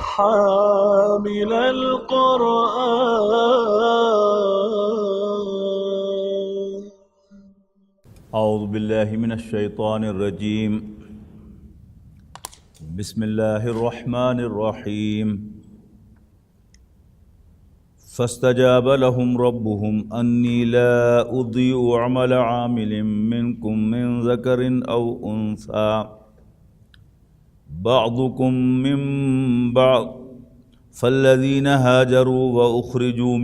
حامل القرآن. اعوذ باللہ من الشیطان الرجیم. بسم اللہ الرحمن الرحیم. فاستجاب لهم ربهم انی لا اضیع عمل عامل منکم من ذکر او انثى بعضكم من بعض فالذین هاجروا وأخرجوا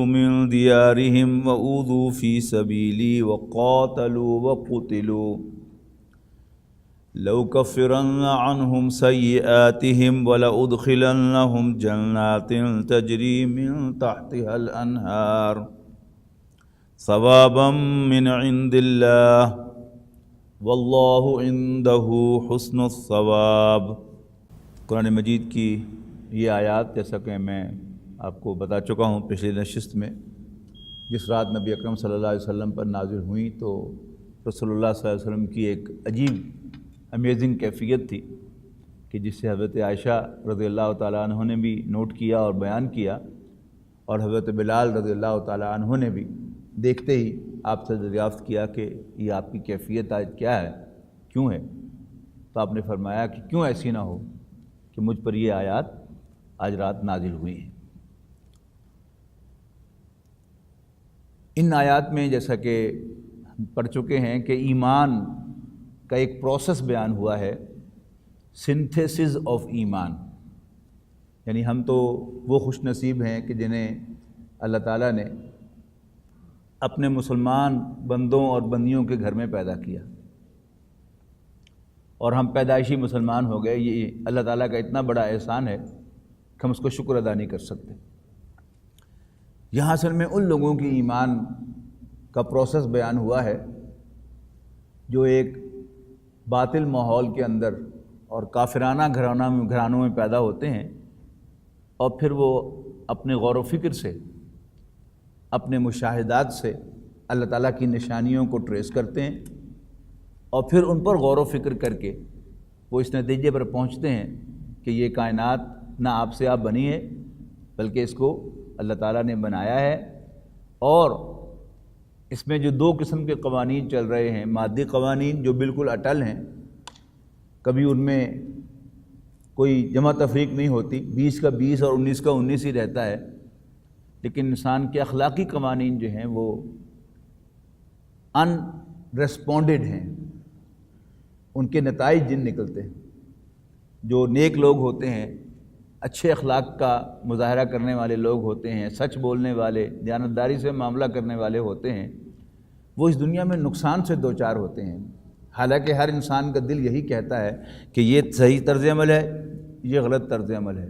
من ديارهم وأوذوا في سبيلي وقاتلوا وقتلوا لأكفرن عنهم سيئاتهم ولأدخلنهم جنات تجري من تحتها الأنهار ثوابا من عند الله واللہ عنده حسن الثواب. قرآن مجید کی یہ آیات جیسا کہ میں آپ کو بتا چکا ہوں پچھلی نشست میں، جس رات نبی اکرم صلی اللہ علیہ وسلم پر نازل ہوئیں تو رسول اللہ صلی اللہ علیہ وسلم کی ایک عجیب امیزنگ کیفیت تھی کہ جس سے حضرت عائشہ رضی اللہ تعالیٰ عنہ نے بھی نوٹ کیا اور بیان کیا، اور حضرت بلال رضی اللہ تعالیٰ عنہ نے بھی دیکھتے ہی آپ سے دریافت کیا کہ یہ آپ کی کیفیت آج کیا ہے، کیوں ہے؟ تو آپ نے فرمایا کہ کیوں ایسی نہ ہو کہ مجھ پر یہ آیات آج رات نازل ہوئی ہیں. ان آیات میں جیسا کہ پڑھ چکے ہیں کہ ایمان کا ایک پروسیس بیان ہوا ہے، سنتھیسس آف ایمان. یعنی ہم تو وہ خوش نصیب ہیں کہ جنہیں اللہ تعالیٰ نے اپنے مسلمان بندوں اور بندیوں کے گھر میں پیدا کیا، اور ہم پیدائشی مسلمان ہو گئے. یہ اللہ تعالیٰ کا اتنا بڑا احسان ہے کہ ہم اس کو شکر ادا نہیں کر سکتے. یہاں اصل میں ان لوگوں کی ایمان کا پروسیس بیان ہوا ہے جو ایک باطل ماحول کے اندر اور کافرانہ گھرانوں میں پیدا ہوتے ہیں، اور پھر وہ اپنے غور و فکر سے، اپنے مشاہدات سے اللہ تعالیٰ کی نشانیوں کو ٹریس کرتے ہیں، اور پھر ان پر غور و فکر کر کے وہ اس نتیجے پر پہنچتے ہیں کہ یہ کائنات نہ آپ سے آپ بنی ہے بلکہ اس کو اللہ تعالیٰ نے بنایا ہے. اور اس میں جو دو قسم کے قوانین چل رہے ہیں، مادی قوانین جو بالکل اٹل ہیں، کبھی ان میں کوئی جمع تفریق نہیں ہوتی، 20 کا 20 اور 19 کا 19 ہی رہتا ہے. لیکن انسان کے اخلاقی قوانین جو ہیں وہ ان ریسپونڈڈ ہیں، ان کے نتائج جن نکلتے ہیں. جو نیک لوگ ہوتے ہیں، اچھے اخلاق کا مظاہرہ کرنے والے لوگ ہوتے ہیں، سچ بولنے والے، دیانتداری سے معاملہ کرنے والے ہوتے ہیں، وہ اس دنیا میں نقصان سے دوچار ہوتے ہیں. حالانکہ ہر انسان کا دل یہی کہتا ہے کہ یہ صحیح طرز عمل ہے، یہ غلط طرز عمل ہے،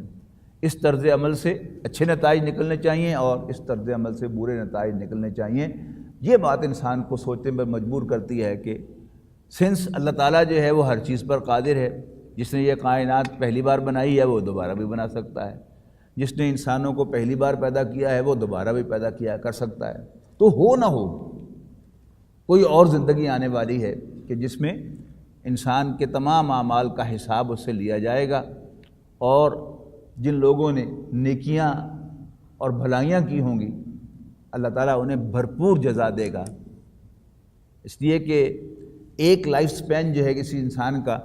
اس طرز عمل سے اچھے نتائج نکلنے چاہیے اور اس طرز عمل سے برے نتائج نکلنے چاہیے. یہ بات انسان کو سوچنے پر مجبور کرتی ہے کہ سنس اللہ تعالیٰ جو ہے وہ ہر چیز پر قادر ہے. جس نے یہ کائنات پہلی بار بنائی ہے وہ دوبارہ بھی بنا سکتا ہے، جس نے انسانوں کو پہلی بار پیدا کیا ہے وہ دوبارہ بھی پیدا کر سکتا ہے. تو ہو نہ ہو کوئی اور زندگی آنے والی ہے کہ جس میں انسان کے تمام اعمال کا حساب اس سے لیا جائے گا، اور جن لوگوں نے نیکیاں اور بھلائیاں کی ہوں گی اللہ تعالیٰ انہیں بھرپور جزا دے گا. اس لیے کہ ایک لائف سپین جو ہے کسی انسان کا،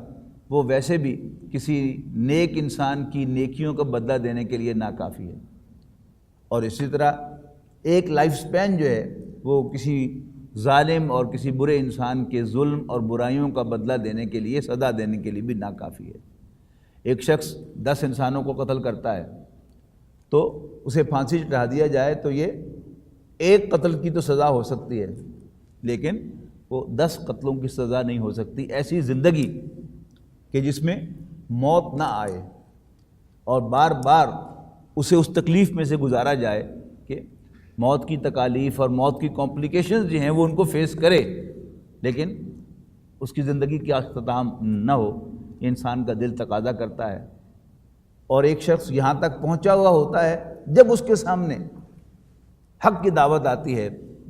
وہ ویسے بھی کسی نیک انسان کی نیکیوں کا بدلہ دینے کے لیے ناکافی ہے، اور اسی طرح ایک لائف سپین جو ہے وہ کسی ظالم اور کسی برے انسان کے ظلم اور برائیوں کا بدلہ دینے کے لیے، سزا دینے کے لیے بھی ناکافی ہے. ایک شخص 10 انسانوں کو قتل کرتا ہے تو اسے پھانسی چڑھا دیا جائے تو یہ ایک قتل کی تو سزا ہو سکتی ہے، لیکن وہ 10 قتلوں کی سزا نہیں ہو سکتی. ایسی زندگی کہ جس میں موت نہ آئے اور بار بار اسے اس تکلیف میں سے گزارا جائے کہ موت کی تکالیف اور موت کی کمپلیکیشنز جو ہیں وہ ان کو فیس کرے، لیکن اس کی زندگی کا اختتام نہ ہو. یہ انسان کا دل تقاضا کرتا ہے. اور ایک شخص یہاں تک پہنچا ہوا ہوتا ہے جب اس کے سامنے حق کی دعوت آتی ہے،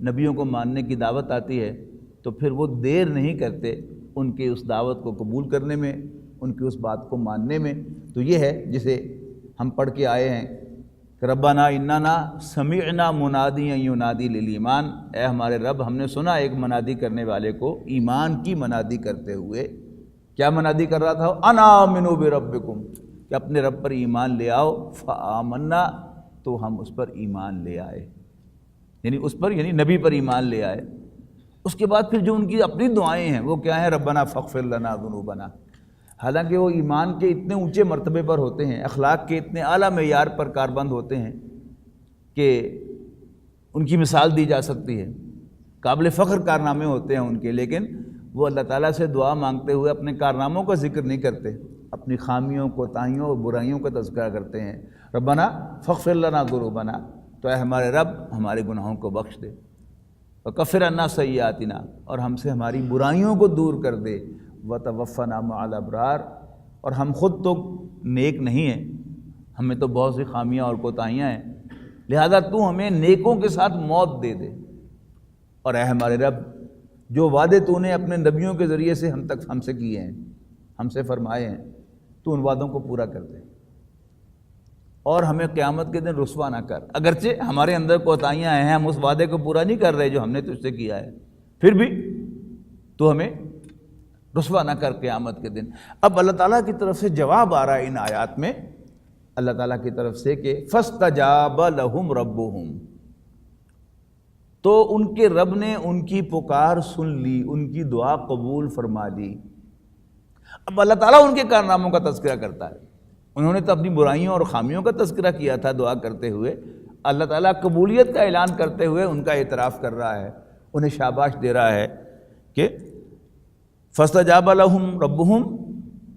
نبیوں کو ماننے کی دعوت آتی ہے، تو پھر وہ دیر نہیں کرتے ان کے اس دعوت کو قبول کرنے میں، ان کی اس بات کو ماننے میں۔ تو یہ ہے جسے ہم پڑھ کے آئے ہیں کہ ربنا اننا سمعنا منادیا ینادی للایمان، اے ہمارے رب ہم نے سنا ایک منادی کرنے والے کو ایمان کی منادی کرتے ہوئے۔ کیا منادی کر رہا تھا؟ انا آمنوا بربکم، کہ اپنے رب پر ایمان لے آؤ، فآمنا، تو ہم اس پر ایمان لے آئے، یعنی اس پر یعنی نبی پر ایمان لے آئے۔ اس کے بعد پھر جو ان کی اپنی دعائیں ہیں وہ کیا ہیں؟ ربنا فاغفر لنا ذنوبنا۔ حالانکہ وہ ایمان کے اتنے اونچے مرتبے پر ہوتے ہیں، اخلاق کے اتنے اعلیٰ معیار پر کاربند ہوتے ہیں کہ ان کی مثال دی جا سکتی ہے، قابل فخر کارنامے ہوتے ہیں ان کے، لیکن وہ اللہ تعالیٰ سے دعا مانگتے ہوئے اپنے کارناموں کا ذکر نہیں کرتے، اپنی خامیوں، کوتاہیوں اور برائیوں کا تذکرہ کرتے ہیں۔ ربنا فاغفر لنا ذنوبنا، تو اے ہمارے رب ہمارے گناہوں کو بخش دے، وکفر عنا سیئاتنا، اور ہم سے ہماری برائیوں کو دور کر دے، وتوفنا مع الابرار، اور ہم خود تو نیک نہیں ہیں، ہمیں تو بہت سی خامیاں اور کوتاہیاں ہیں، لہذا تو ہمیں نیکوں کے ساتھ موت دے دے، اور اے ہمارے رب جو وعدے تو نے اپنے نبیوں کے ذریعے سے ہم سے کیے ہیں، ہم سے فرمائے ہیں، تو ان وعدوں کو پورا کر دے، اور ہمیں قیامت کے دن رسوا نہ کر۔ اگرچہ ہمارے اندر کوتاہیاں ہیں، ہم اس وعدے کو پورا نہیں کر رہے جو ہم نے تجھ سے کیا ہے، پھر بھی تو ہمیں رسوا نہ کر قیامت کے دن۔ اب اللہ تعالیٰ کی طرف سے جواب آ رہا ہے ان آیات میں، اللہ تعالیٰ کی طرف سے کہ فَاسْتَجَابَ لَهُمْ رَبُّهُمْ، تو ان کے رب نے ان کی پکار سن لی، ان کی دعا قبول فرما لی۔ اب اللہ تعالیٰ ان کے کارناموں کا تذکرہ کرتا ہے، انہوں نے تو اپنی برائیوں اور خامیوں کا تذکرہ کیا تھا دعا کرتے ہوئے، اللہ تعالیٰ قبولیت کا اعلان کرتے ہوئے ان کا اعتراف کر رہا ہے، انہیں شاباش دے رہا ہے کہ فَاسْتَجَابَ لَهُمْ رَبُّهُمْ،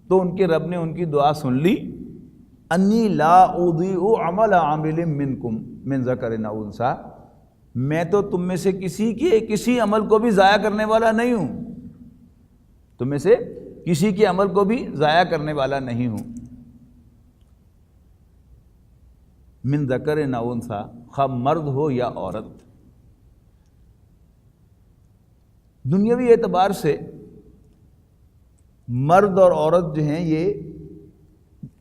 تو ان کے رب نے ان کی دعا سن لی، انی لا اضیع عمل عامل منکم من ذکر او انثی، میں تو تم میں سے کسی کے کسی عمل کو بھی ضائع کرنے والا نہیں ہوں، تم میں سے کسی کے عمل کو بھی ضائع کرنے والا نہیں ہوں، من ذکر او انثی، خواہ مرد ہو یا عورت۔ دنیاوی اعتبار سے مرد اور عورت جو ہیں یہ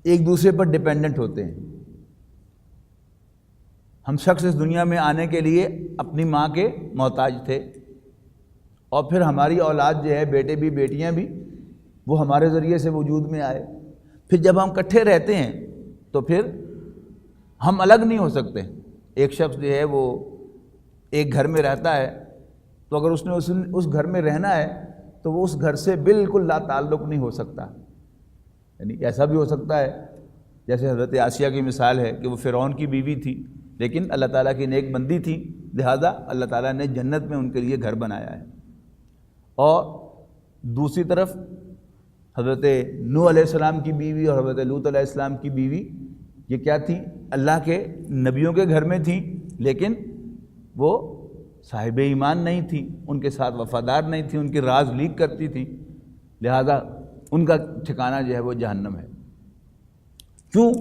ایک دوسرے پر ڈیپینڈنٹ ہوتے ہیں۔ ہم شخص اس دنیا میں آنے کے لیے اپنی ماں کے محتاج تھے، اور پھر ہماری اولاد جو ہے، بیٹے بھی بیٹیاں بھی، وہ ہمارے ذریعے سے وجود میں آئے۔ پھر جب ہم اکٹھے رہتے ہیں تو پھر ہم الگ نہیں ہو سکتے۔ ایک شخص جو ہے وہ ایک گھر میں رہتا ہے، تو اگر اس نے اس گھر میں رہنا ہے تو وہ اس گھر سے بالکل لا تعلق نہیں ہو سکتا، یعنی ایسا بھی ہو سکتا ہے جیسے حضرت آسیہ کی مثال ہے کہ وہ فرعون کی بیوی تھی لیکن اللہ تعالیٰ کی نیک بندی تھی، لہذا اللہ تعالیٰ نے جنت میں ان کے لیے گھر بنایا ہے۔ اور دوسری طرف حضرت نوح علیہ السلام کی بیوی اور حضرت لوط علیہ السلام کی بیوی، یہ کیا تھی؟ اللہ کے نبیوں کے گھر میں تھیں، لیکن وہ صاحب ایمان نہیں تھی، ان کے ساتھ وفادار نہیں تھی، ان کے راز لیک کرتی تھی، لہذا ان کا ٹھکانہ جو ہے وہ جہنم ہے۔ کیوں؟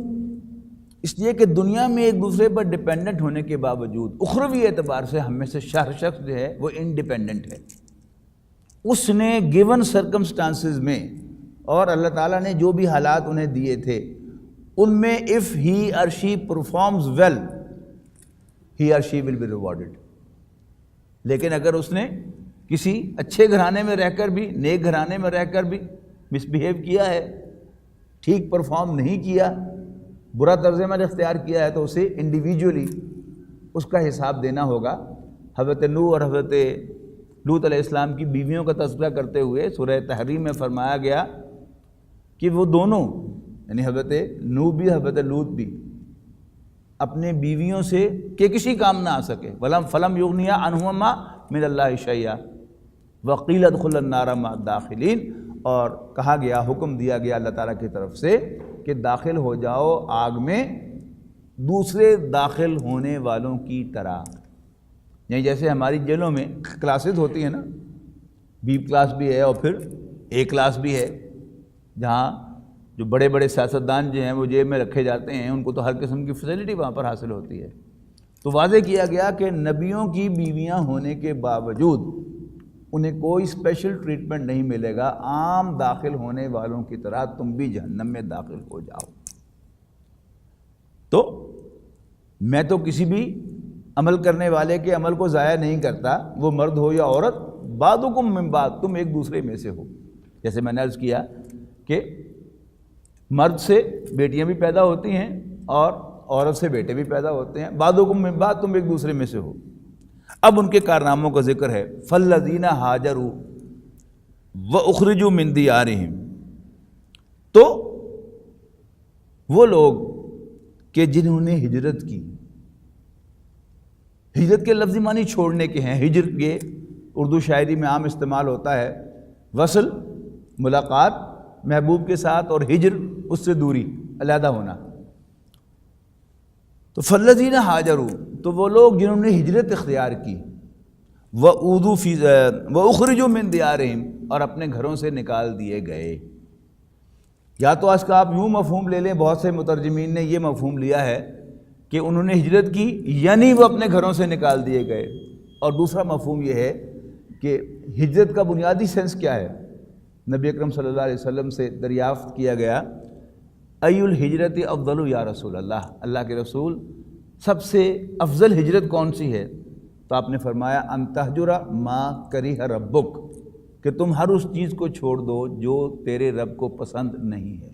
اس لیے کہ دنیا میں ایک دوسرے پر ڈیپینڈنٹ ہونے کے باوجود اخروی اعتبار سے ہم میں سے ہر شخص جو ہے وہ انڈیپینڈنٹ ہے۔ اس نے گیون سرکمسٹانسز میں اور اللہ تعالیٰ نے جو بھی حالات انہیں دیے تھے ان میں if he or she performs well he or she will be rewarded، لیکن اگر اس نے کسی اچھے گھرانے میں رہ کر بھی، نیک گھرانے میں رہ کر بھی مس بیہیو کیا ہے، ٹھیک پرفارم نہیں کیا، برا طرز عمل اختیار کیا ہے، تو اسے انڈیویجولی اس کا حساب دینا ہوگا۔ حضرت نوح اور حضرت لوط علیہ السلام کی بیویوں کا تذکرہ کرتے ہوئے سورہ تحریم میں فرمایا گیا کہ وہ دونوں یعنی حضرت نوح بھی حضرت لوط بھی اپنے بیویوں سے کہ کسی کام نہ آ سکے، فلم یغنیا عنہما من اللہ شیئا وقیل ادخلوا النار مع الداخلین، اور کہا گیا، حکم دیا گیا اللہ تعالیٰ کی طرف سے کہ داخل ہو جاؤ آگ میں دوسرے داخل ہونے والوں کی طرح۔ یعنی جیسے ہماری جیلوں میں کلاسز ہوتی ہیں نا، بی کلاس بھی ہے اور پھر اے کلاس بھی ہے، جہاں جو بڑے بڑے سیاستدان جو ہیں وہ جیل میں رکھے جاتے ہیں، ان کو تو ہر قسم کی فیسلٹی وہاں پر حاصل ہوتی ہے۔ تو واضح کیا گیا کہ نبیوں کی بیویاں ہونے کے باوجود انہیں کوئی اسپیشل ٹریٹمنٹ نہیں ملے گا، عام داخل ہونے والوں کی طرح تم بھی جہنم میں داخل ہو جاؤ۔ تو میں تو کسی بھی عمل کرنے والے کے عمل کو ضائع نہیں کرتا، وہ مرد ہو یا عورت، بعضکم من بعض، تم ایک دوسرے میں سے ہو۔ جیسے میں نے عرض کیا کہ مرد سے بیٹیاں بھی پیدا ہوتی ہیں اور عورت سے بیٹے بھی پیدا ہوتے ہیں، بعضکم من بعض، تم ایک دوسرے میں سے ہو۔ اب ان کے کارناموں کا ذکر ہے، فالذین ہاجروا واخرجوا من دیارہم، تو وہ لوگ کہ جنہوں نے ہجرت کی، ہجرت کے لفظی معنی چھوڑنے کے ہیں۔ ہجر یہ اردو شاعری میں عام استعمال ہوتا ہے، وصل ملاقات محبوب کے ساتھ، اور ہجر اس سے دوری، علیحدہ ہونا۔ تو فالذین ہاجروا، تو وہ لوگ جنہوں نے ہجرت اختیار کی، وَأُخْرِجُوا مِن دِيَارِهِمْ، اور اپنے گھروں سے نکال دیے گئے۔ یا تو آج کا آپ یوں مفہوم لے لیں، بہت سے مترجمین نے یہ مفہوم لیا ہے کہ انہوں نے ہجرت کی یعنی وہ اپنے گھروں سے نکال دیے گئے، اور دوسرا مفہوم یہ ہے کہ ہجرت کا بنیادی سینس کیا ہے؟ نبی اکرم صلی اللہ علیہ وسلم سے دریافت کیا گیا، ای الہجرت افضل یا رسول اللہ، اللہ کے رسول سب سے افضل ہجرت کون سی ہے؟ تو آپ نے فرمایا ان تہجر ما کرہ ربک، کہ تم ہر اس چیز کو چھوڑ دو جو تیرے رب کو پسند نہیں ہے،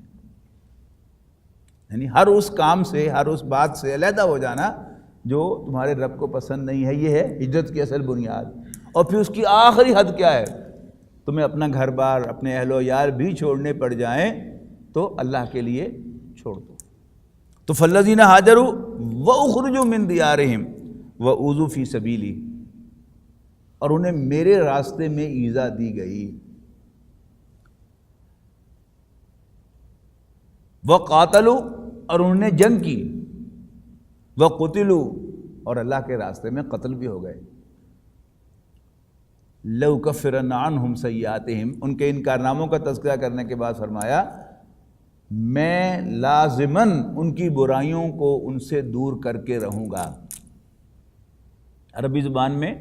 یعنی ہر اس کام سے، ہر اس بات سے علیحدہ ہو جانا جو تمہارے رب کو پسند نہیں ہے۔ یہ ہے ہجرت کی اصل بنیاد۔ اور پھر اس کی آخری حد کیا ہے؟ تمہیں اپنا گھر بار، اپنے اہل و عیال بھی چھوڑنے پڑ جائیں تو اللہ کے لیے چھوڑ دو۔ تو فالذین ہاجروا واخرجوا من دیارہم واوذوا فی سبیلی، اور انہیں میرے راستے میں ایذا دی گئی، وقاتلوا، اور انہوں نے جنگ کی، وقتلوا، اور اللہ کے راستے میں قتل بھی ہو گئے۔ لَأُكَفِّرَنَّ عَنْهُمْ سَيِّئَاتِهِمْ، ان کے ان کارناموں کا تذکرہ کرنے کے بعد فرمایا میں لازماً ان کی برائیوں کو ان سے دور کر کے رہوں گا۔ عربی زبان میں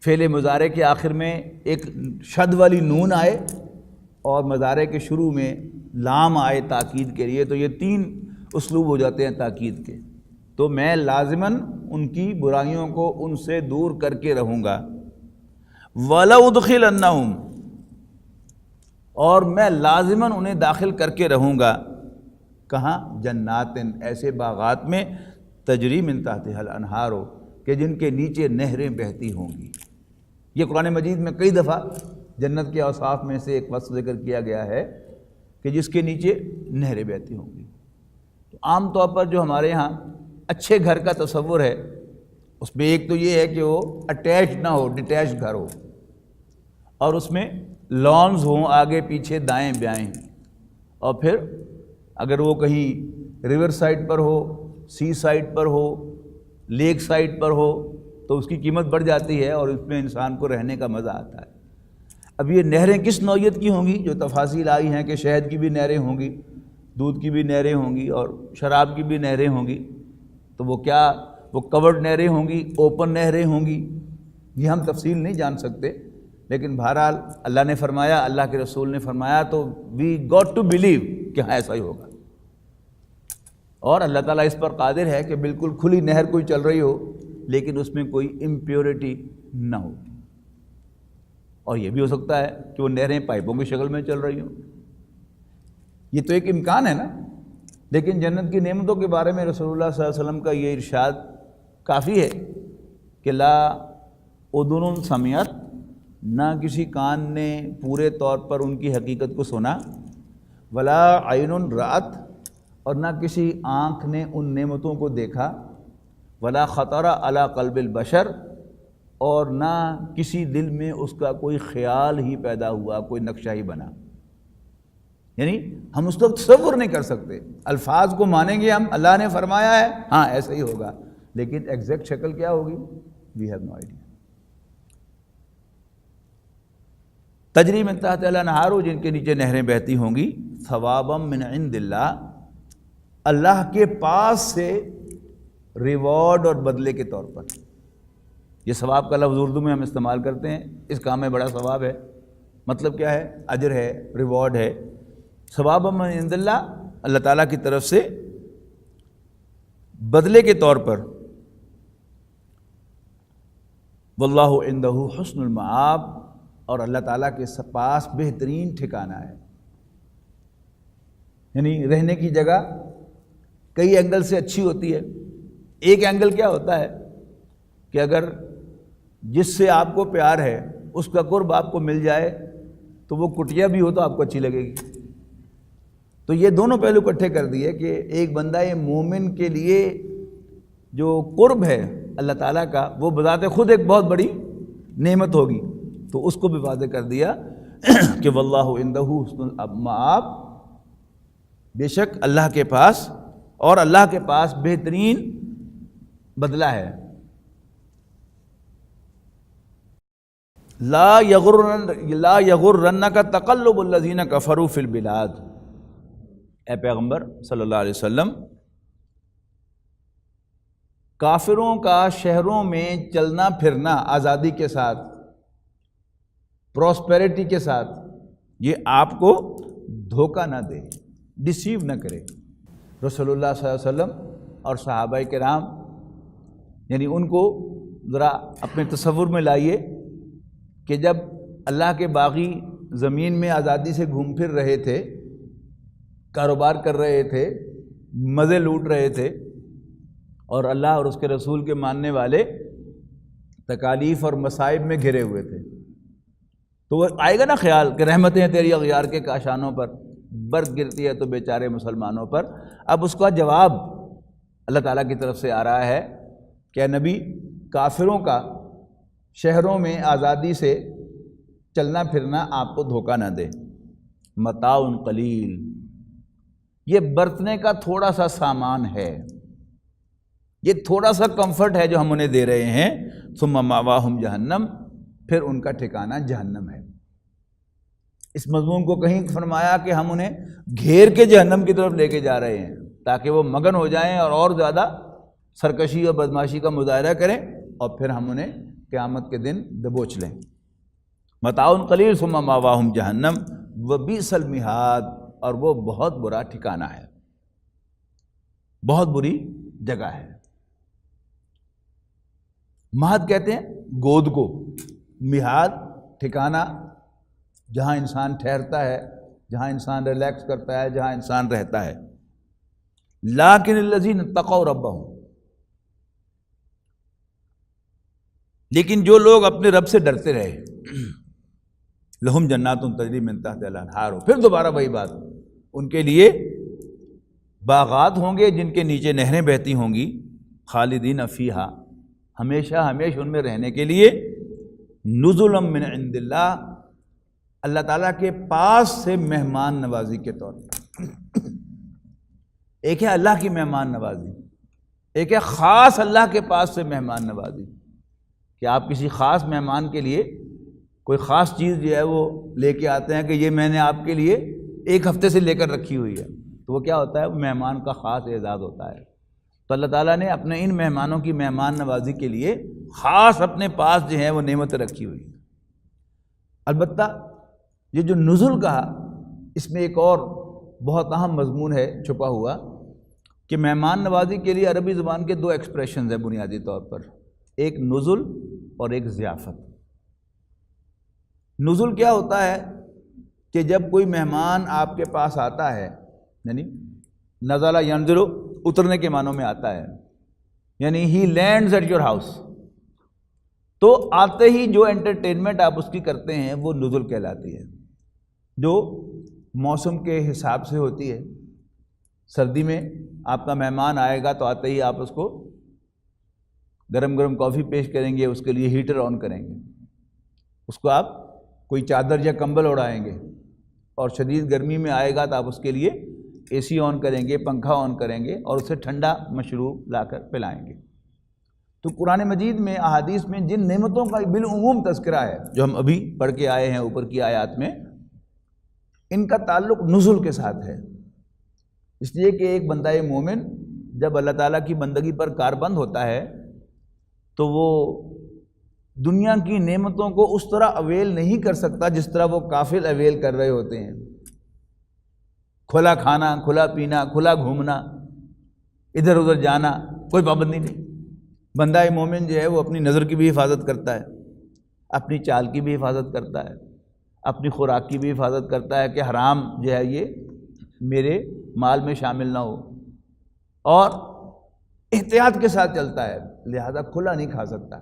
فعل مضارع کے آخر میں ایک شد والی نون آئے اور مضارع کے شروع میں لام آئے تاکید کے لیے، تو یہ تین اسلوب ہو جاتے ہیں تاکید کے۔ تو میں لازماً ان کی برائیوں کو ان سے دور کر کے رہوں گا۔ وَلَأُدْخِلَنَّهُمْ، اور میں لازماً انہیں داخل کر کے رہوں گا، کہاں؟ جنات، ایسے باغات میں، تجری من تحتها الانہار، کہ جن کے نیچے نہریں بہتی ہوں گی۔ یہ قرآن مجید میں کئی دفعہ جنت کے اوصاف میں سے ایک وصف ذکر کیا گیا ہے کہ جس کے نیچے نہریں بہتی ہوں گی۔ تو عام طور پر جو ہمارے ہاں اچھے گھر کا تصور ہے، اس میں ایک تو یہ ہے کہ وہ اٹیچ نہ ہو، ڈیٹیچ گھر ہو، اور اس میں لانز ہوں آگے پیچھے دائیں بائیں، اور پھر اگر وہ کہیں ریور سائڈ پر ہو، سی سائڈ پر ہو، لیک سائڈ پر ہو تو اس کی قیمت بڑھ جاتی ہے اور اس میں انسان کو رہنے کا مزہ آتا ہے۔ اب یہ نہریں کس نوعیت کی ہوں گی؟ جو تفاصیل آئی ہیں کہ شہد کی بھی نہریں ہوں گی، دودھ کی بھی نہریں ہوں گی، اور شراب کی بھی نہریں ہوں گی۔ تو وہ کیا، وہ کورڈ نہریں ہوں گی، اوپن نہریں ہوں گی، یہ ہم تفصیل نہیں جان سکتے، لیکن بہرحال اللہ نے فرمایا، اللہ کے رسول نے فرمایا، تو وی گاٹ ٹو بلیو کہ ہاں ایسا ہی ہوگا۔ اور اللہ تعالیٰ اس پر قادر ہے کہ بالکل کھلی نہر کوئی چل رہی ہو لیکن اس میں کوئی امپیورٹی نہ ہو، اور یہ بھی ہو سکتا ہے کہ وہ نہریں پائپوں کی شکل میں چل رہی ہوں، یہ تو ایک امکان ہے نا۔ لیکن جنت کی نعمتوں کے بارے میں رسول اللہ صلی اللہ علیہ وسلم کا یہ ارشاد کافی ہے کہ لا اذن سمعت، نہ کسی کان نے پورے طور پر ان کی حقیقت کو سنا، ولا عین رأت، اور نہ کسی آنکھ نے ان نعمتوں کو دیکھا، ولا خطر علی قلب البشر، اور نہ کسی دل میں اس کا کوئی خیال ہی پیدا ہوا، کوئی نقشہ ہی بنا۔ یعنی ہم اس کو تصور نہیں کر سکتے، الفاظ کو مانیں گے ہم، اللہ نے فرمایا ہے ہاں ایسا ہی ہوگا، لیکن ایگزیکٹ شکل کیا ہوگی؟ We have no idea. تجری من تحت الانہار، جن کے نیچے نہریں بہتی ہوں گی، ثوابا من عند اللہ، اللہ کے پاس سے ریوارڈ اور بدلے کے طور پر۔ یہ ثواب کا لفظ اردو میں ہم استعمال کرتے ہیں، اس کام میں بڑا ثواب ہے، مطلب کیا ہے؟ اجر ہے، ریوارڈ ہے، ثواب من عند اللہ، اللہ تعالیٰ کی طرف سے بدلے کے طور پر۔ واللہ عندہ حسن المآب، اور اللہ تعالیٰ کے پاس بہترین ٹھکانہ ہے۔ یعنی رہنے کی جگہ کئی اینگل سے اچھی ہوتی ہے۔ ایک اینگل کیا ہوتا ہے کہ اگر جس سے آپ کو پیار ہے اس کا قرب آپ کو مل جائے تو وہ کٹیا بھی ہو تو آپ کو اچھی لگے گی۔ تو یہ دونوں پہلو اکٹھے کر دیے کہ ایک بندہ مومن کے لیے جو قرب ہے اللہ تعالیٰ کا وہ بذات خود ایک بہت بڑی نعمت ہوگی، تو اس کو بھی واضح کر دیا کہ واللہ عندہ حسن المآب، بے شک اللہ کے پاس، اور اللہ کے پاس بہترین بدلہ ہے۔ لا یغرنک تقلب الذین کفروا فی البلاد، اے پیغمبر صلی اللہ علیہ وسلم، کافروں کا شہروں میں چلنا پھرنا آزادی کے ساتھ، پراسپیرٹی کے ساتھ، یہ آپ کو دھوکہ نہ دے، ڈسیو نہ کرے۔ رسول اللہ صلی اللہ علیہ وسلم اور صحابہ کرام، یعنی ان کو ذرا اپنے تصور میں لائیے کہ جب اللہ کے باغی زمین میں آزادی سے گھوم پھر رہے تھے، کاروبار کر رہے تھے، مزے لوٹ رہے تھے، اور اللہ اور اس کے رسول کے ماننے والے تکالیف اور مصائب میں گھرے ہوئے تھے، تو وہ آئے گا نا خیال کہ رحمتیں تیری اغیار کے کاشانوں پر، برف گرتی ہے تو بیچارے مسلمانوں پر۔ اب اس کا جواب اللہ تعالیٰ کی طرف سے آ رہا ہے کہ نبی، کافروں کا شہروں میں آزادی سے چلنا پھرنا آپ کو دھوکہ نہ دے، متاع قلیل، یہ برتنے کا تھوڑا سا سامان ہے، یہ تھوڑا سا کمفرٹ ہے جو ہم انہیں دے رہے ہیں، ثم مأواہم جہنم، پھر ان کا ٹھکانہ جہنم ہے۔ اس مضمون کو کہیں فرمایا کہ ہم انہیں گھیر کے جہنم کی طرف لے کے جا رہے ہیں تاکہ وہ مگن ہو جائیں اور زیادہ سرکشی اور بدماشی کا مظاہرہ کریں، اور پھر ہم انہیں قیامت کے دن دبوچ لیں۔ متاع قلیل ثم مأواہم جہنم وبئس المہاد، اور وہ بہت برا ٹھکانہ ہے، بہت بری جگہ ہے۔ مہد کہتے ہیں گود کو، مہاد ٹھکانہ جہاں انسان ٹھہرتا ہے، جہاں انسان ریلیکس کرتا ہے، جہاں انسان رہتا ہے۔ لیکن الذین اتقوا ربہم، لیکن جو لوگ اپنے رب سے ڈرتے رہے، لہم جنات تجری من تحتہا الانہار، پھر دوبارہ وہی بات، ان کے لیے باغات ہوں گے جن کے نیچے نہریں بہتی ہوں گی، خالدین فیہا، ہمیشہ ہمیشہ ان میں رہنے کے لیے، نزلا من عند اللہ، اللہ تعالیٰ کے پاس سے مہمان نوازی کے طور پر۔ ایک ہے اللہ کی مہمان نوازی، ایک ہے خاص اللہ کے پاس سے مہمان نوازی، کہ آپ کسی خاص مہمان کے لیے کوئی خاص چیز جو ہے وہ لے کے آتے ہیں کہ یہ میں نے آپ کے لیے ایک ہفتے سے لے کر رکھی ہوئی ہے، تو وہ کیا ہوتا ہے؟ مہمان کا خاص اعزاز ہوتا ہے۔ تو اللہ تعالیٰ نے اپنے ان مہمانوں کی مہمان نوازی کے لیے خاص اپنے پاس جو ہیں وہ نعمتیں رکھی ہوئی ہیں۔ البتہ یہ جو نزول کہا، اس میں ایک اور بہت اہم مضمون ہے چھپا ہوا، کہ مہمان نوازی کے لیے عربی زبان کے دو ایکسپریشنز ہیں بنیادی طور پر، ایک نزول اور ایک ضیافت۔ نزول کیا ہوتا ہے کہ جب کوئی مہمان آپ کے پاس آتا ہے، یعنی نزل ینزل، اترنے کے معنوں میں آتا ہے، یعنی ہی لینڈز ایٹ یور ہاؤس، تو آتے ہی جو انٹرٹینمنٹ آپ اس کی کرتے ہیں وہ نزول کہلاتی ہے، جو موسم کے حساب سے ہوتی ہے۔ سردی میں آپ کا مہمان آئے گا تو آتے ہی آپ اس کو گرم گرم کافی پیش کریں گے، اس کے لیے ہیٹر آن کریں گے، اس کو آپ کوئی چادر یا کمبل اڑائیں گے، اور شدید گرمی میں آئے گا تو آپ اس کے لیے اے سی آن کریں گے، پنکھا آن کریں گے، اور اسے ٹھنڈا مشروب لا کر پلائیں گے۔ تو قرآن مجید میں، احادیث میں جن نعمتوں کا بالعموم تذکرہ ہے جو ہم ابھی پڑھ کے آئے ہیں اوپر کی آیات میں، ان کا تعلق نزول کے ساتھ ہے، اس لیے کہ ایک بندہ مومن جب اللہ تعالیٰ کی بندگی پر کاربند ہوتا ہے تو وہ دنیا کی نعمتوں کو اس طرح اویل نہیں کر سکتا جس طرح وہ کافر اویل کر رہے ہوتے ہیں۔ کھلا کھانا، کھلا پینا، کھلا گھومنا، ادھر ادھر جانا، کوئی پابندی نہیں۔ بندہ مومن جو ہے وہ اپنی نظر کی بھی حفاظت کرتا ہے، اپنی چال کی بھی حفاظت کرتا ہے، اپنی خوراک کی بھی حفاظت کرتا ہے کہ حرام جو ہے یہ میرے مال میں شامل نہ ہو، اور احتیاط کے ساتھ چلتا ہے، لہذا کھلا نہیں کھا سکتا۔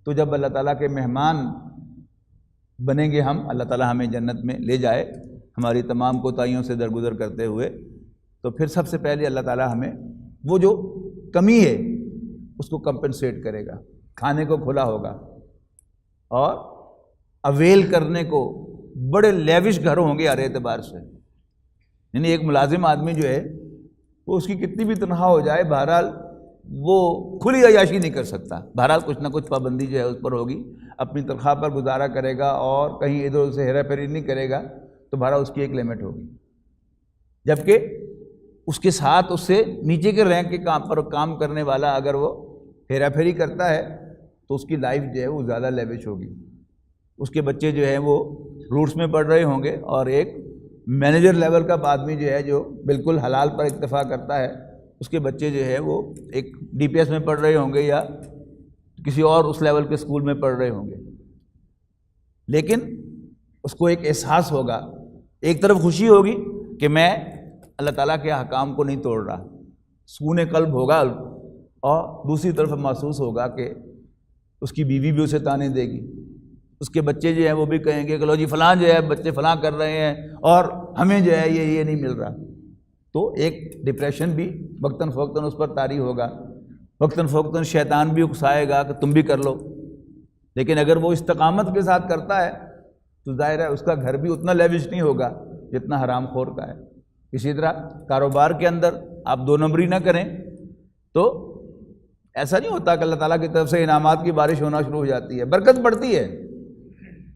تو جب اللہ تعالیٰ کے مہمان بنیں گے ہم، اللہ تعالیٰ ہمیں جنت میں لے جائے ہماری تمام کوتاہیوں سے درگزر کرتے ہوئے، تو پھر سب سے پہلے اللہ تعالیٰ ہمیں وہ جو کمی ہے اس کو کمپنسیٹ کرے گا، کھانے کو کھلا ہوگا، اور اویل کرنے کو بڑے لیوش گھر ہوں گے ہر اعتبار سے۔ یعنی ایک ملازم آدمی جو ہے وہ اس کی کتنی بھی تنخواہ ہو جائے، بہرحال وہ کھلی عیاشی نہیں کر سکتا، بہرحال کچھ نہ کچھ پابندی جو ہے اس پر ہوگی، اپنی تنخواہ پر گزارا کرے گا اور کہیں ادھر ادھر سے ہیرا پھیری نہیں کرے گا، تو بہرحال اس کی ایک لمٹ ہوگی۔ جبکہ اس کے ساتھ اس سے نیچے کے رینک کے کام پر کام کرنے والا اگر وہ ہیرا پھیری کرتا ہے تو اس کی لائف جو ہے وہ زیادہ لیوش ہوگی، اس کے بچے جو ہیں وہ روٹس میں پڑھ رہے ہوں گے، اور ایک مینیجر لیول کا آدمی جو ہے جو بالکل حلال پر اکتفا کرتا ہے، اس کے بچے جو ہے وہ ایک ڈی پی ایس میں پڑھ رہے ہوں گے یا کسی اور اس لیول کے اسکول میں پڑھ رہے ہوں گے، لیکن اس کو ایک احساس ہوگا، ایک طرف خوشی ہوگی کہ میں اللہ تعالیٰ کے احکام کو نہیں توڑ رہا، سکون قلب ہوگا، اور دوسری طرف محسوس ہوگا کہ اس کی بیوی بھی اسے تانے دے گی، اس کے بچے جو ہیں وہ بھی کہیں گے کہ لو جی فلاں جو ہے بچے فلاں کر رہے ہیں اور ہمیں جو ہے یہ نہیں مل رہا، تو ایک ڈپریشن بھی وقتاً فوقتاً اس پر طاری ہوگا، وقتاً فوقتاً شیطان بھی اکسائے گا کہ تم بھی کر لو۔ لیکن اگر وہ استقامت کے ساتھ کرتا ہے تو ظاہر ہے اس کا گھر بھی اتنا لیوش نہیں ہوگا جتنا حرام خور کا ہے۔ اسی طرح کاروبار کے اندر آپ دو نمبری نہ کریں تو ایسا نہیں ہوتا کہ اللہ تعالیٰ کی طرف سے انعامات کی بارش ہونا شروع ہو جاتی ہے، برکت بڑھتی ہے،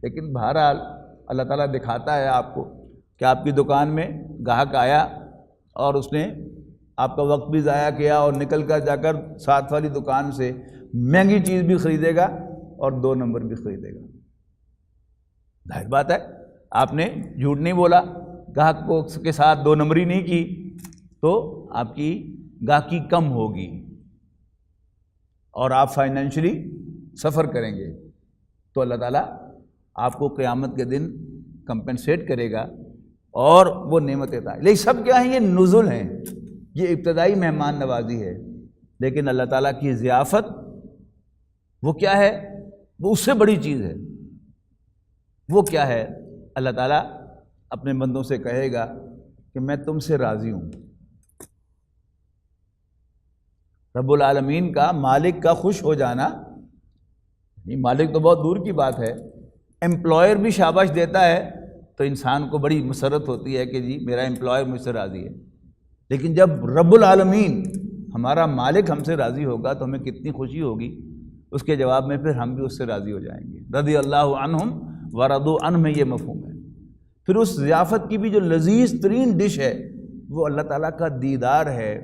لیکن بہرحال اللہ تعالیٰ دکھاتا ہے آپ کو کہ آپ کی دکان میں گاہک آیا اور اس نے آپ کا وقت بھی ضائع کیا اور نکل کر جا کر ساتھ والی دکان سے مہنگی چیز بھی خریدے گا اور دو نمبر بھی خریدے گا۔ ظاہر بات ہے آپ نے جھوٹ نہیں بولا، گاہک کو کے ساتھ دو نمبری نہیں کی، تو آپ کی گاہکی کم ہوگی اور آپ فائنینشلی سفر کریں گے، تو اللہ تعالیٰ آپ کو قیامت کے دن کمپنسیٹ کرے گا اور وہ نعمت عطا ہے۔ لیکن سب کیا ہیں؟ یہ نزل ہیں، یہ ابتدائی مہمان نوازی ہے، لیکن اللہ تعالیٰ کی ضیافت وہ کیا ہے؟ وہ اس سے بڑی چیز ہے۔ وہ کیا ہے؟ اللہ تعالیٰ اپنے بندوں سے کہے گا کہ میں تم سے راضی ہوں۔ رب العالمین کا، مالک کا خوش ہو جانا، مالک تو بہت دور کی بات ہے، امپلائر بھی شاباش دیتا ہے تو انسان کو بڑی مسرت ہوتی ہے کہ جی میرا امپلائر مجھ سے راضی ہے، لیکن جب رب العالمین ہمارا مالک ہم سے راضی ہوگا تو ہمیں کتنی خوشی ہوگی۔ اس کے جواب میں پھر ہم بھی اس سے راضی ہو جائیں گے۔ رضی اللہ عنہم ورضوا عنہ میں یہ مفہوم ہے۔ پھر اس ضیافت کی بھی جو لذیذ ترین ڈش ہے وہ اللہ تعالیٰ کا دیدار ہے،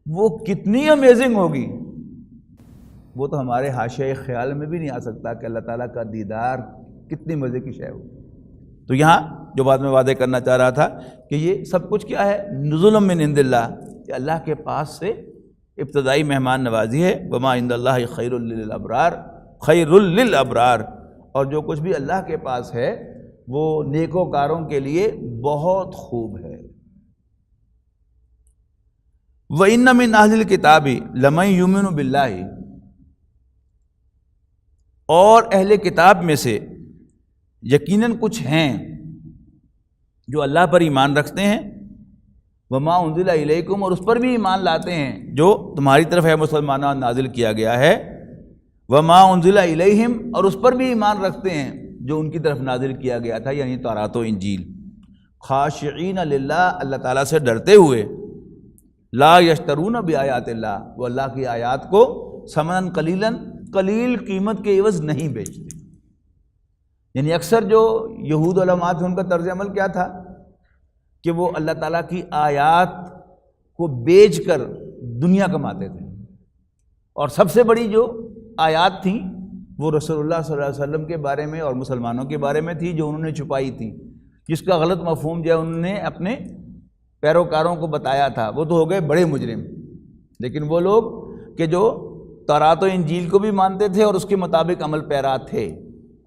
وہ کتنی امیزنگ ہوگی، وہ تو ہمارے حاشیۂ خیال میں بھی نہیں آ سکتا کہ اللہ تعالیٰ کا دیدار کتنی مزے کی شے ہو۔ تو یہاں جو بات میں وعدے کرنا چاہ رہا تھا کہ یہ سب کچھ کیا ہے؟ نزل من عند اللہ، کہ اللہ کے پاس سے ابتدائی مہمان نوازی ہے۔ وما عند اللہ خیر للابرار، خیر للابرار، اور جو کچھ بھی اللہ کے پاس ہے وہ نیکوکاروں کے لیے بہت خوب ہے۔ وَإِنَّ مِنْ أَهْلِ الْكِتَابِ لَمَن يُؤْمِنُ بِاللَّهِ، اور اہل کتاب میں سے یقیناً کچھ ہیں جو اللہ پر ایمان رکھتے ہیں، وَمَا أُنزِلَ إِلَيْكُمْ، اور اس پر بھی ایمان لاتے ہیں جو تمہاری طرف ہے مسلمانوں نازل کیا گیا ہے، وَمَا أُنزِلَ إِلَيْهِمْ، اور اس پر بھی ایمان رکھتے ہیں جو ان کی طرف نازل کیا گیا تھا، یعنی تورات و انجیل، خاشعین للہ، اللہ تعالیٰ سے ڈرتے ہوئے، لا یشترون بآیات اللہ، وہ اللہ کی آیات کو ثمنا قلیلا، قلیل قیمت کے عوض نہیں بیچتے۔ یعنی اکثر جو یہود علماء تھے ان کا طرز عمل کیا تھا کہ وہ اللہ تعالیٰ کی آیات کو بیچ کر دنیا کماتے تھے، اور سب سے بڑی جو آیات تھیں وہ رسول اللہ صلی اللہ علیہ وسلم کے بارے میں اور مسلمانوں کے بارے میں تھی جو انہوں نے چھپائی تھی، جس کا غلط مفہوم جو ہے انہوں نے اپنے پیروکاروں کو بتایا تھا، وہ تو ہو گئے بڑے مجرم۔ لیکن وہ لوگ کہ جو تورات و انجیل کو بھی مانتے تھے اور اس کے مطابق عمل پیرا تھے،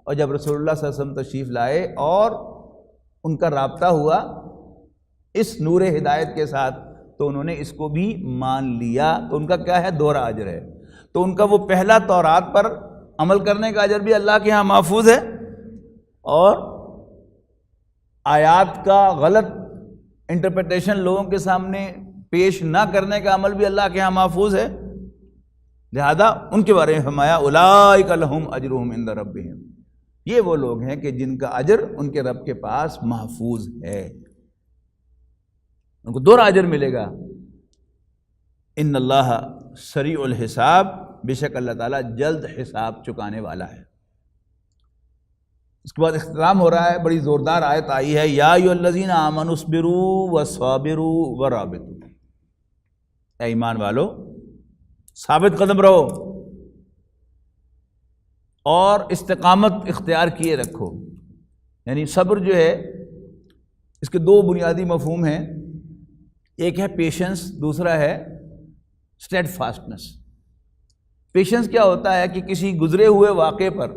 اور جب رسول اللہ صلی اللہ علیہ وسلم تشریف لائے اور ان کا رابطہ ہوا اس نور ہدایت کے ساتھ تو انہوں نے اس کو بھی مان لیا، تو ان کا کیا ہے؟ دوہرا اجر ہے۔ تو ان کا وہ پہلا تورات پر عمل کرنے کا اجر بھی اللہ کے ہاں محفوظ ہے، اور آیات کا غلط انٹرپریٹیشن لوگوں کے سامنے پیش نہ کرنے کا عمل بھی اللہ کے ہاں محفوظ ہے۔ لہذا ان کے بارے میں فرمایا اولئک لہم اجرہم عند ربہم، یہ وہ لوگ ہیں کہ جن کا اجر ان کے رب کے پاس محفوظ ہے، ان کو دوہرا اجر ملے گا۔ ان اللہ سریع الحساب، بے شک اللہ تعالیٰ جلد حساب چکانے والا ہے۔ اس کے بعد اختتام ہو رہا ہے، بڑی زوردار آیت آئی ہے، یا ایھا الذین آمنوا اصبروا وصابروا ورابطوا، اے ایمان والو ثابت قدم رہو اور استقامت اختیار کیے رکھو۔ یعنی صبر جو ہے اس کے دو بنیادی مفہوم ہیں، ایک ہے پیشنس، دوسرا ہے اسٹیڈ فاسٹنس۔ پیشنس کیا ہوتا ہے کہ کسی گزرے ہوئے واقعے پر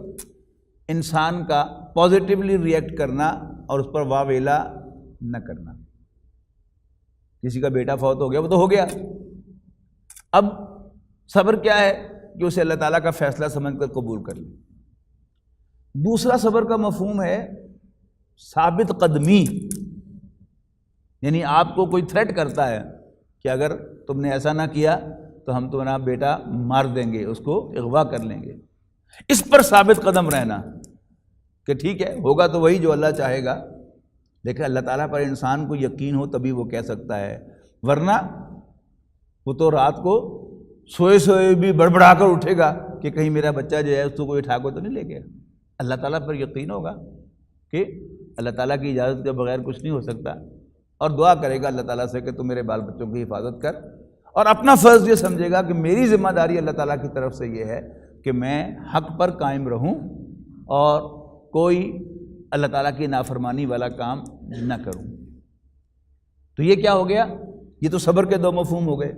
انسان کا پازیٹیولی ریئیکٹ کرنا اور اس پر واویلا نہ کرنا۔ کسی کا بیٹا فوت ہو گیا، وہ تو ہو گیا، اب صبر کیا ہے کہ اسے اللہ تعالیٰ کا فیصلہ سمجھ کر قبول کر لیں۔ دوسرا صبر کا مفہوم ہے ثابت قدمی، یعنی آپ کو کوئی تھریٹ کرتا ہے کہ اگر تم نے ایسا نہ کیا تو ہم تمہارا بیٹا مار دیں گے، اس کو اغوا کر لیں گے، اس پر ثابت قدم رہنا کہ ٹھیک ہے ہوگا تو وہی جو اللہ چاہے گا، لیکن اللہ تعالیٰ پر انسان کو یقین ہو تبھی وہ کہہ سکتا ہے، ورنہ وہ تو رات کو سوئے سوئے بھی بڑبڑا کر اٹھے گا کہ کہیں میرا بچہ جو ہے اس کو کوئی اٹھا کو تو نہیں لے گیا۔ اللہ تعالیٰ پر یقین ہوگا کہ اللہ تعالیٰ کی اجازت کے بغیر کچھ نہیں ہو سکتا، اور دعا کرے گا اللہ تعالیٰ سے کہ تو میرے بال بچوں کی حفاظت کر، اور اپنا فرض یہ سمجھے گا کہ میری ذمہ داری اللہ تعالیٰ کی طرف سے یہ ہے کہ میں حق پر قائم رہوں اور کوئی اللہ تعالیٰ کی نافرمانی والا کام نہ کروں۔ تو یہ کیا ہو گیا؟ یہ تو صبر کے دو مفہوم ہو گئے۔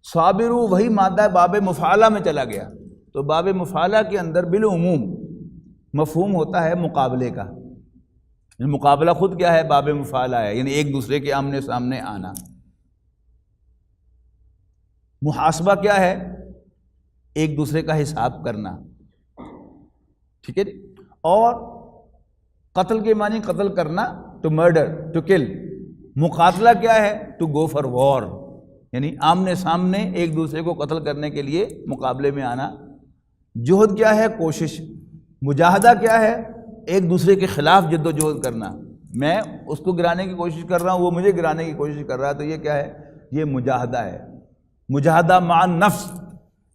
صابرو وہی مادہ باب مفعلہ میں چلا گیا، تو باب مفعلہ کے اندر بالعموم مفہوم ہوتا ہے مقابلے کا، مقابلہ خود کیا ہے؟ باب مفعلہ ہے، یعنی ایک دوسرے کے آمنے سامنے آنا۔ محاسبہ کیا ہے؟ ایک دوسرے کا حساب کرنا، ٹھیک ہے جی۔ اور قتل کے معنی قتل کرنا، ٹو مرڈر، ٹو کل۔ مقاتلہ کیا ہے؟ ٹو گو فار وار، یعنی آمنے سامنے ایک دوسرے کو قتل کرنے کے لیے مقابلے میں آنا۔ جہد کیا ہے؟ کوشش۔ مجاہدہ کیا ہے؟ ایک دوسرے کے خلاف جد و جہد کرنا، میں اس کو گرانے کی کوشش کر رہا ہوں، وہ مجھے گرانے کی کوشش کر رہا ہے، تو یہ کیا ہے؟ یہ مجاہدہ ہے۔ مجاہدہ مع النفس،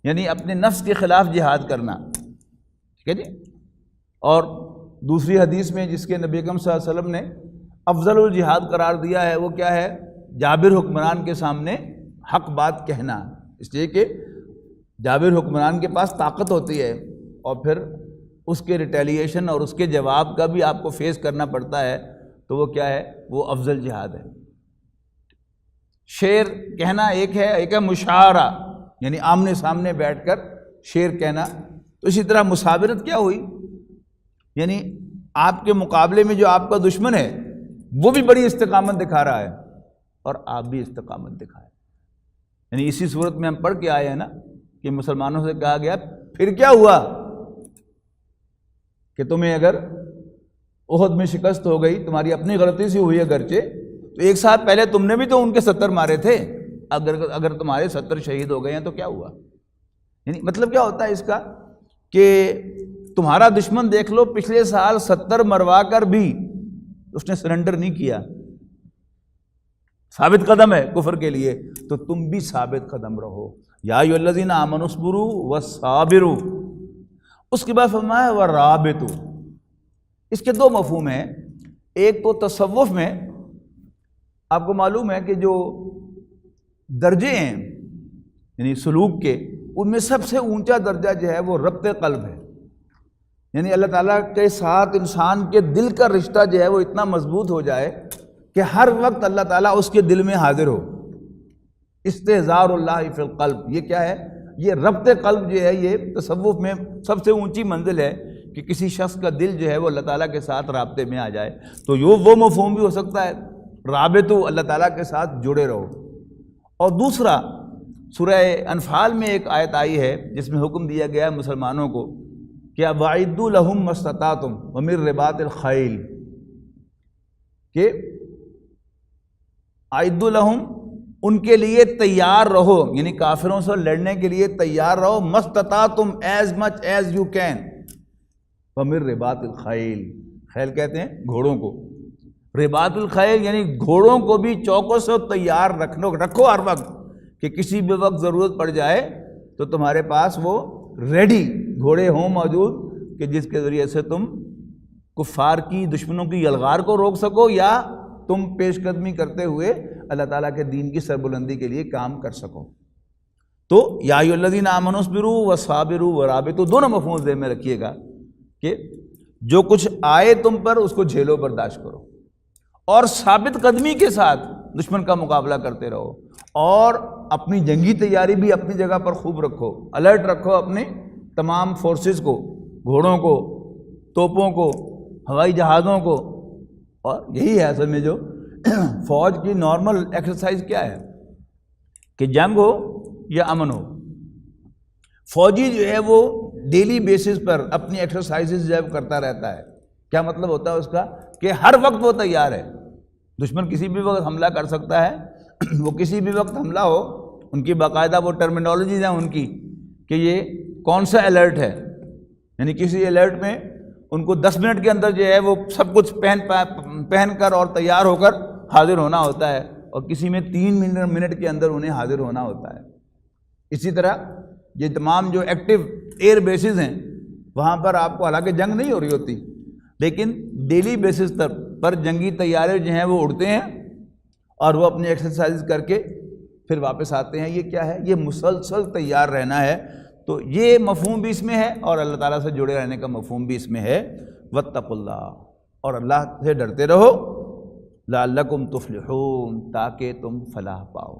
یعنی اپنے نفس کے خلاف جہاد کرنا، ٹھیک ہے جی۔ اور دوسری حدیث میں جس کے نبی اکرم صلی اللہ علیہ وسلم نے افضل الجہاد قرار دیا ہے وہ کیا ہے؟ جابر حکمران کے سامنے حق بات کہنا، اس لیے کہ جابر حکمران کے پاس طاقت ہوتی ہے اور پھر اس کے ریٹیلیشن اور اس کے جواب کا بھی آپ کو فیس کرنا پڑتا ہے، تو وہ کیا ہے؟ وہ افضل جہاد ہے۔ شعر کہنا ایک ہے مشاعرہ، یعنی آمنے سامنے بیٹھ کر شعر کہنا۔ تو اسی طرح مسابرت کیا ہوئی؟ یعنی آپ کے مقابلے میں جو آپ کا دشمن ہے وہ بھی بڑی استقامت دکھا رہا ہے اور آپ بھی استقامت دکھائیں۔ یعنی اسی صورت میں ہم پڑھ کے آئے ہیں نا کہ مسلمانوں سے کہا گیا پھر کیا ہوا کہ تمہیں اگر احد میں شکست ہو گئی، تمہاری اپنی غلطی سے ہوئی ہے گرچہ، تو ایک ساتھ پہلے تم نے بھی تو ان کے 70 مارے تھے، اگر تمہارے 70 شہید ہو گئے ہیں تو کیا ہوا؟ یعنی مطلب کیا ہوتا ہے اس کا کہ تمہارا دشمن دیکھ لو پچھلے سال 70 مروا کر بھی اس نے سرنڈر نہیں کیا، ثابت قدم ہے کفر کے لیے، تو تم بھی ثابت قدم رہو۔ یا ایھا الذین آمنوا اصبروا وصابروا، اس کے بعد فرمایا ورابطوا۔ اس کے دو مفہوم ہیں، ایک تو تصوف میں آپ کو معلوم ہے کہ جو درجے ہیں یعنی سلوک کے، ان میں سب سے اونچا درجہ جو ہے وہ ربط قلب ہے، یعنی اللہ تعالیٰ کے ساتھ انسان کے دل کا رشتہ جو ہے وہ اتنا مضبوط ہو جائے کہ ہر وقت اللہ تعالیٰ اس کے دل میں حاضر ہو۔ استحضار اللہ فی القلب، یہ کیا ہے؟ یہ ربط قلب جو ہے یہ تصوف میں سب سے اونچی منزل ہے کہ کسی شخص کا دل جو ہے وہ اللہ تعالیٰ کے ساتھ رابطے میں آ جائے۔ تو وہ مفہوم بھی ہو سکتا ہے رابطو، اللہ تعالیٰ کے ساتھ جڑے رہو۔ اور دوسرا سورہ انفال میں ایک آیت آئی ہے جس میں حکم دیا گیا ہے مسلمانوں کو کہ وَأَعِدُّوا لَهُم مَّا اسْتَطَعْتُم وَمِن رِّبَاطِ الْخَيْلِ، کہ اعدوا لہم، ان کے لیے تیار رہو، یعنی کافروں سے لڑنے کے لیے تیار رہو، مستطاعتم، as much as you can, وَمِن رِّبَاطِ الْخَيْلِ، خیل کہتے ہیں گھوڑوں کو، رباط الخیل یعنی گھوڑوں کو بھی چوکوں سے تیار رکھو ہر وقت کہ کسی بھی وقت ضرورت پڑ جائے تو تمہارے پاس وہ ریڈی گھوڑے ہوں موجود کہ جس کے ذریعے سے تم کفار کی، دشمنوں کی یلغار کو روک سکو یا تم پیش قدمی کرتے ہوئے اللہ تعالیٰ کے دین کی سربلندی کے لیے کام کر سکو۔ تو یا ایھا الذین آمنوا اصبروا وصابروا ورابطوا، دونوں مفہوم ذہن میں رکھیے گا کہ جو کچھ آئے تم پر اس کو جھیلو، برداشت کرو، اور ثابت قدمی کے ساتھ دشمن کا مقابلہ کرتے رہو، اور اپنی جنگی تیاری بھی اپنی جگہ پر خوب رکھو، الرٹ رکھو اپنے تمام فورسز کو، گھوڑوں کو، توپوں کو، ہوائی جہازوں کو۔ اور یہی ہے اصل میں جو فوج کی نارمل ایکسرسائز کیا ہے کہ جنگ ہو یا امن ہو، فوجی جو ہے وہ ڈیلی بیسس پر اپنی ایکسرسائزز جب کرتا رہتا ہے۔ کیا مطلب ہوتا ہے اس کا؟ کہ ہر وقت وہ تیار ہے، دشمن کسی بھی وقت حملہ کر سکتا ہے، وہ کسی بھی وقت حملہ ہو، ان کی باقاعدہ وہ ٹرمینالوجیز ہیں ان کی کہ یہ کون سا الرٹ ہے، یعنی کسی الرٹ میں ان کو 10 منٹ کے اندر جو ہے وہ سب کچھ پہن کر اور تیار ہو کر حاضر ہونا ہوتا ہے، اور کسی میں 3 منٹ کے اندر انہیں حاضر ہونا ہوتا ہے۔ اسی طرح یہ تمام جو ایکٹیو ایئر بیسز ہیں وہاں پر آپ کو حالانکہ جنگ نہیں ہو رہی ہوتی لیکن ڈیلی بیسس پر جنگی طیارے جو ہیں وہ اڑتے ہیں اور وہ اپنی ایکسرسائز کر کے پھر واپس آتے ہیں۔ یہ کیا ہے؟ یہ مسلسل تیار رہنا ہے۔ تو یہ مفہوم بھی اس میں ہے اور اللہ تعالیٰ سے جڑے رہنے کا مفہوم بھی اس میں ہے۔ واتقوا اللہ، اور اللہ سے ڈرتے رہو، لعلکم تفلحون، تاکہ تم فلاح پاؤ۔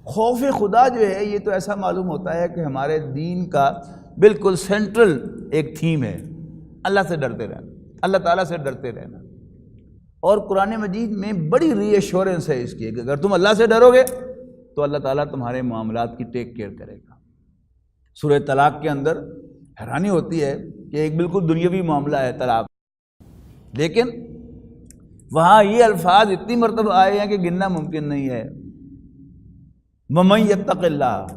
خوف خدا جو ہے یہ تو ایسا معلوم ہوتا ہے کہ ہمارے دین کا بالکل سینٹرل ایک تھیم ہے، اللہ سے ڈرتے رہنا، اللہ تعالیٰ سے ڈرتے رہنا۔ اور قرآن مجید میں بڑی ری ایشورنس ہے اس کی کہ اگر تم اللہ سے ڈرو گے تو اللہ تعالیٰ تمہارے معاملات کی ٹیک کیئر کرے گا۔ سورہ طلاق کے اندر حیرانی ہوتی ہے کہ ایک بالکل دنیاوی معاملہ ہے طلاق، لیکن وہاں یہ الفاظ اتنی مرتبہ آئے ہیں کہ گننا ممکن نہیں ہے۔ وَمَن يَتَّقِ اللَّهَ،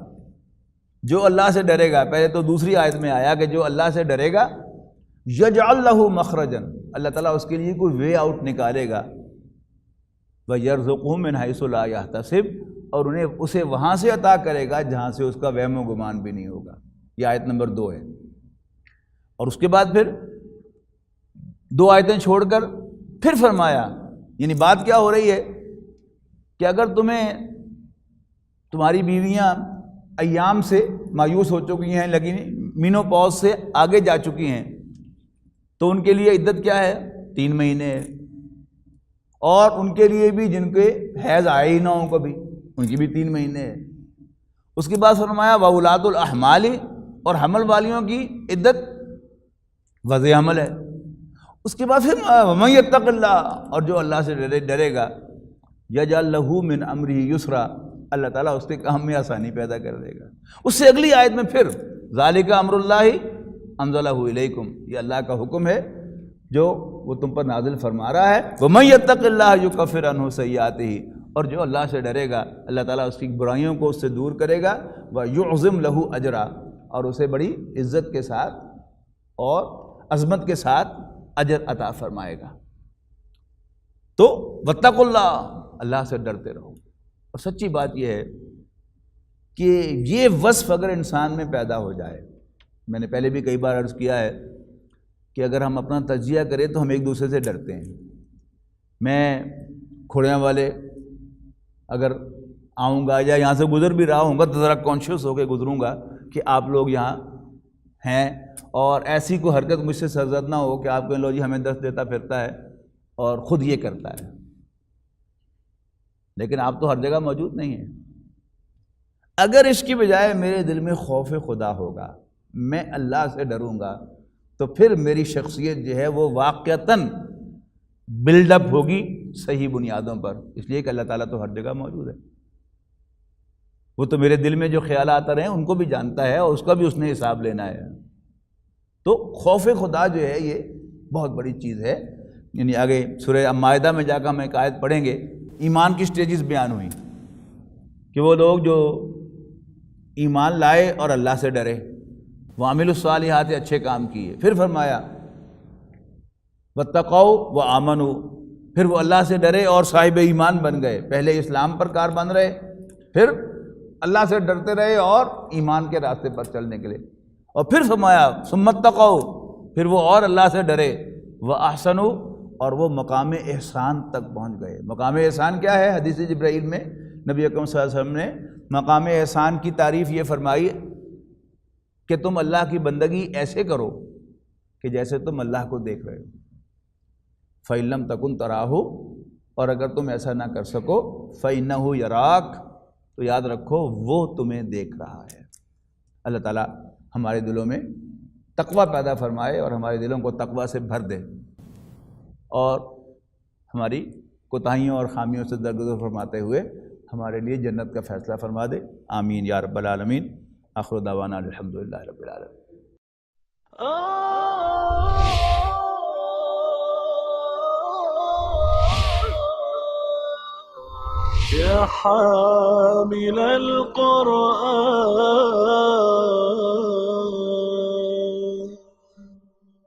جو اللہ سے ڈرے گا، پہلے تو دوسری آیت میں آیا کہ جو اللہ سے ڈرے گا یجعل له مخرجا، اللہ تعالیٰ اس کے لیے کوئی وے آؤٹ نکالے گا، وَيَرْزُقْهُ مِنْ حَيْثُ لَا يَحْتَسِبْ، اور انہیں اسے وہاں سے عطا کرے گا جہاں سے اس کا وہم و گمان بھی نہیں ہوگا۔ یہ آیت نمبر 2 ہے۔ اور اس کے بعد پھر 2 آیتیں چھوڑ کر پھر فرمایا، یعنی بات کیا ہو رہی ہے کہ اگر تمہاری بیویاں ایام سے مایوس ہو چکی ہیں، لیکن مینو پاز سے آگے جا چکی ہیں، تو ان کے لیے عدت کیا ہے؟ 3 مہینے ہے۔ اور ان کے لیے بھی جن کے حیض آئے ہی نہ ہوں کبھی، ان کی بھی 3 مہینے ہے۔ اس کے بعد فرمایا وَأُولَاتُ الْأَحْمَالِ، اور حمل والیوں کی عدت وضع حمل ہے۔ اس کے بعد پھر وَمَن يَتَّقِ اللَّهَ، اور جو اللہ سے ڈرے گا يَجْعَل لَّهُ مِنْ أَمْرِهِ يُسْرًا، اللہ تعالیٰ اس کے کام میں آسانی پیدا کر دے گا۔ اس سے اگلی آیت میں پھر ذَلِكَ أَمْرُ اللَّهِ أَنزَلَهُ إِلَيْكُمْ، یہ اللہ کا حکم ہے جو وہ تم پر نازل فرما رہا ہے۔ وَمَن يَتَّقِ اللَّهَ يُكَفِّرْ عَنْهُ سَيِّئَاتِهِ، اور جو اللہ سے ڈرے گا اللہ تعالیٰ اس کی برائیوں کو اس سے دور کرے گا، وَيُعْظِمْ لَهُ أَجْرًا، اور اسے بڑی عزت کے ساتھ اور عظمت کے ساتھ اجر عطا فرمائے گا۔ تو واتقوا اللہ، اللہ سے ڈرتے رہو۔ اور سچی بات یہ ہے کہ یہ وصف اگر انسان میں پیدا ہو جائے، میں نے پہلے بھی کئی بار عرض کیا ہے کہ اگر ہم اپنا تجزیہ کریں تو ہم ایک دوسرے سے ڈرتے ہیں۔ میں کھوڑیاں والے اگر آؤں گا یا یہاں سے گزر بھی رہا ہوں گا تو ذرا کانشیس ہو کے گزروں گا کہ آپ لوگ یہاں ہیں اور ایسی کوئی حرکت مجھ سے سرزد نہ ہو کہ آپ کہیں لو جی ہمیں درس دیتا پھرتا ہے اور خود یہ کرتا ہے، لیکن آپ تو ہر جگہ موجود نہیں ہیں۔ اگر اس کی بجائے میرے دل میں خوف خدا ہوگا، میں اللہ سے ڈروں گا، تو پھر میری شخصیت جو ہے وہ واقعتاً بلڈ اپ ہوگی صحیح بنیادوں پر، اس لیے کہ اللہ تعالیٰ تو ہر جگہ موجود ہے۔ وہ تو میرے دل میں جو خیالات آ رہے ہیں ان کو بھی جانتا ہے اور اس کا بھی اس نے حساب لینا ہے۔ تو خوف خدا جو ہے یہ بہت بڑی چیز ہے۔ یعنی آگے سورہ مائدہ میں جا کر ہم ایک آیت پڑھیں گے، ایمان کی سٹیجز بیان ہوئی کہ وہ لوگ جو ایمان لائے اور اللہ سے ڈرے، وعملوا الصالحات، اچھے کام کیے، پھر فرمایا واتقوا وآمنوا، پھر وہ اللہ سے ڈرے اور صاحب ایمان بن گئے۔ پہلے اسلام پر کار بن رہے، پھر اللہ سے ڈرتے رہے اور ایمان کے راستے پر چلنے کے لیے، اور پھر فرمایا ثم اتقوا، پھر وہ اور اللہ سے ڈرے، واحسنوا، اور وہ مقام احسان تک پہنچ گئے۔ مقام احسان کیا ہے؟ حدیث جبرائیل میں نبی اکرم صلی اللہ علیہ وسلم نے مقام احسان کی تعریف یہ فرمائی کہ تم اللہ کی بندگی ایسے کرو کہ جیسے تم اللہ کو دیکھ رہے ہو، فَإِن لَّمْ تَكُن تَرَاهُ، اور اگر تم ایسا نہ کر سکو فَإِنَّهُ يَرَاكَ، تو یاد رکھو وہ تمہیں دیکھ رہا ہے۔ اللہ تعالیٰ ہمارے دلوں میں تقویٰ پیدا فرمائے اور ہمارے دلوں کو تقویٰ سے بھر دے اور ہماری کوتاہیوں اور خامیوں سے درگزر فرماتے ہوئے ہمارے لیے جنت کا فیصلہ فرما دے۔ آمین یا رب العالمین۔ آخر دعوانا الحمدللہ رب العالمین۔ يا حامل القرآن